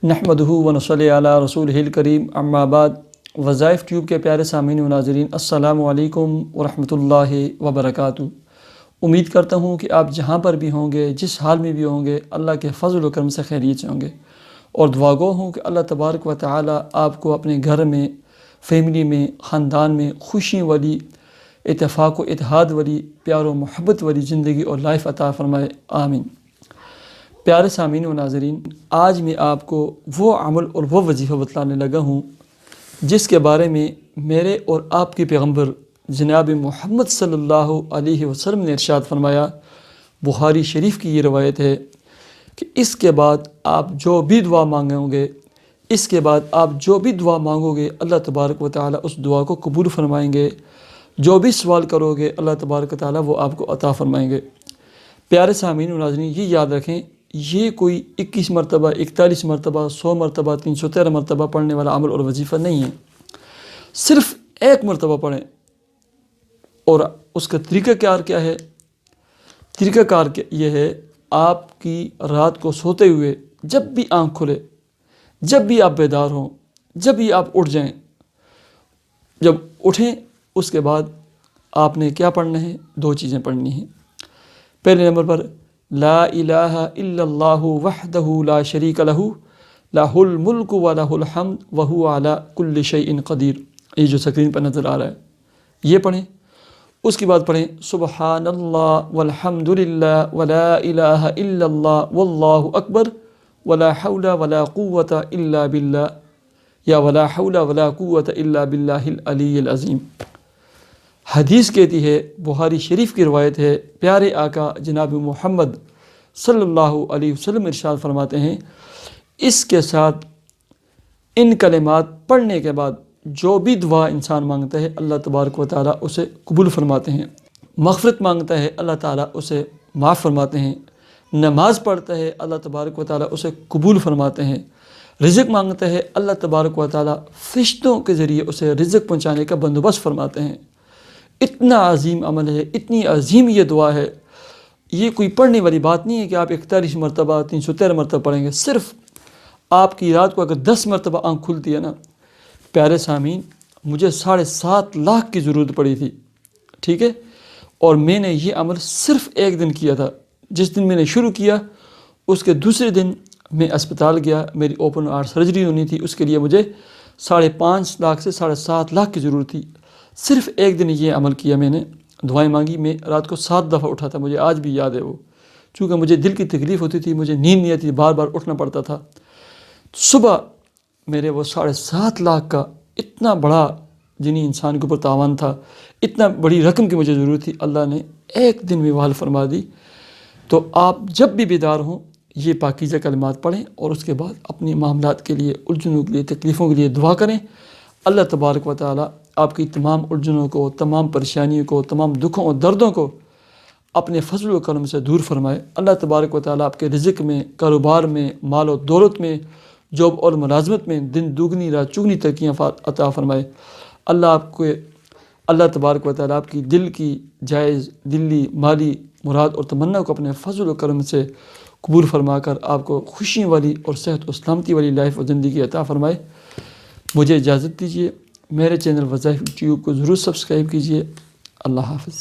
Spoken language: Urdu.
نحمدہ ونصلی علی رسولہ الکریم، اما بعد۔ وظائف ٹیوب کے پیارے سامعین و ناظرین، السلام علیکم ورحمۃ اللہ وبرکاتہ۔ امید کرتا ہوں کہ آپ جہاں پر بھی ہوں گے، جس حال میں بھی ہوں گے، اللہ کے فضل و کرم سے خیریت سے ہوں گے، اور دعا گو ہوں کہ اللہ تبارک و تعالی آپ کو اپنے گھر میں، فیملی میں، خاندان میں خوشی والی، اتفاق و اتحاد والی، پیار و محبت والی زندگی اور لائف عطا فرمائے، آمین۔ پیارے سامعین و ناظرین، آج میں آپ کو وہ عمل اور وہ وظیفہ بتلانے لگا ہوں جس کے بارے میں میرے اور آپ کے پیغمبر جناب محمد صلی اللہ علیہ وسلم نے ارشاد فرمایا۔ بخاری شریف کی یہ روایت ہے کہ اس کے بعد آپ جو بھی دعا مانگو گے، اللہ تبارک و تعالیٰ اس دعا کو قبول فرمائیں گے۔ جو بھی سوال کرو گے، اللہ تبارک و تعالیٰ وہ آپ کو عطا فرمائیں گے۔ پیارے سامعین و ناظرین، یہ یاد رکھیں، یہ کوئی 21 مرتبہ، 41 مرتبہ، 100 مرتبہ، 313 مرتبہ پڑھنے والا عمل اور وظیفہ نہیں ہے۔ صرف ایک مرتبہ پڑھیں، اور اس کا طریقہ کار کیا ہے؟ طریقہ کار یہ ہے، آپ کی رات کو سوتے ہوئے جب بھی آنکھ کھلے، جب بھی آپ بیدار ہوں، جب بھی آپ اٹھ جائیں، جب اٹھیں اس کے بعد آپ نے کیا پڑھنا ہے؟ 2 چیزیں پڑھنی ہیں۔ پہلے نمبر پر لا الہ الا اللہ وحدہ لا شریک لہ لہ الملک و لہ الحمد وہو علی کل شیء قدیر، یہ جو سکرین پر نظر آ رہا ہے یہ پڑھیں۔ اس کے بعد پڑھیں سبحان اللہ والحمد للہ ولا الہ الا اللہ واللہ اکبر ولا حول ولا قوة الا باللہ، یا ولا حول ولا قوة الا باللہ العلی العظیم۔ حدیث کہتی ہے، بخاری شریف کی روایت ہے، پیارے آقا جناب محمد صلی اللہ علیہ وسلم ارشاد فرماتے ہیں، اس کے ساتھ ان کلمات پڑھنے کے بعد جو بھی دعا انسان مانگتا ہے، اللہ تبارک و تعالیٰ اسے قبول فرماتے ہیں۔ مغفرت مانگتا ہے، اللہ تعالیٰ اسے معاف فرماتے ہیں۔ نماز پڑھتا ہے، اللہ تبارک و تعالیٰ اسے قبول فرماتے ہیں۔ رزق مانگتا ہے، اللہ تبارک و تعالیٰ فرشتوں کے ذریعے اسے رزق پہنچانے کا بندوبست فرماتے ہیں۔ اتنا عظیم عمل ہے، اتنی عظیم یہ دعا ہے، یہ کوئی پڑھنے والی بات نہیں ہے کہ آپ 41 مرتبہ 313 مرتبہ پڑھیں گے۔ صرف آپ کی رات کو اگر 10 مرتبہ آنکھ کھلتی ہے نا، پیارے سامعین، مجھے 7.5 لاکھ کی ضرورت پڑی تھی، ٹھیک ہے، اور میں نے یہ عمل صرف ایک دن کیا تھا۔ جس دن میں نے شروع کیا، اس کے دوسرے دن میں اسپتال گیا، میری اوپن ہارٹ سرجری ہونی تھی، اس کے لیے مجھے 5.5 لاکھ سے 7.5 لاکھ کی ضرورت تھی۔ صرف ایک دن یہ عمل کیا، میں نے دعائیں مانگی۔ میں رات کو 7 دفعہ اٹھا تھا، مجھے آج بھی یاد ہے وہ، چونکہ مجھے دل کی تکلیف ہوتی تھی، مجھے نیند نہیں آتی تھی، بار بار اٹھنا پڑتا تھا۔ صبح میرے وہ 7.5 لاکھ کا اتنا بڑا جنی انسان کے اوپر تاوان تھا، اتنا بڑی رقم کی مجھے ضرورت تھی، اللہ نے ایک دن میں وہ حل فرما دی۔ تو آپ جب بھی بیدار ہوں یہ پاکیزہ کلمات پڑھیں، اور اس کے بعد اپنی معاملات کے لیے، الجھنوں کے لیے، تکلیفوں کے لیے دعا کریں۔ اللہ تبارک و تعالیٰ آپ کی تمام الجھنوں کو، تمام پریشانیوں کو، تمام دکھوں اور دردوں کو اپنے فضل و کرم سے دور فرمائے۔ اللہ تبارک و تعالیٰ آپ کے رزق میں، کاروبار میں، مال و دولت میں، جاب اور ملازمت میں دن دوگنی رات چگنی ترقیاں عطا فرمائے۔ اللہ تبارک و تعالیٰ آپ کی دل کی جائز دلی، مالی مراد اور تمنا کو اپنے فضل و کرم سے قبول فرما کر آپ کو خوشی والی اور صحت و سلامتی والی لائف و زندگی عطا فرمائے۔ مجھے اجازت دیجیے، میرے چینل وظائف ٹیوب کو ضرور سبسکرائب کیجیے۔ اللہ حافظ۔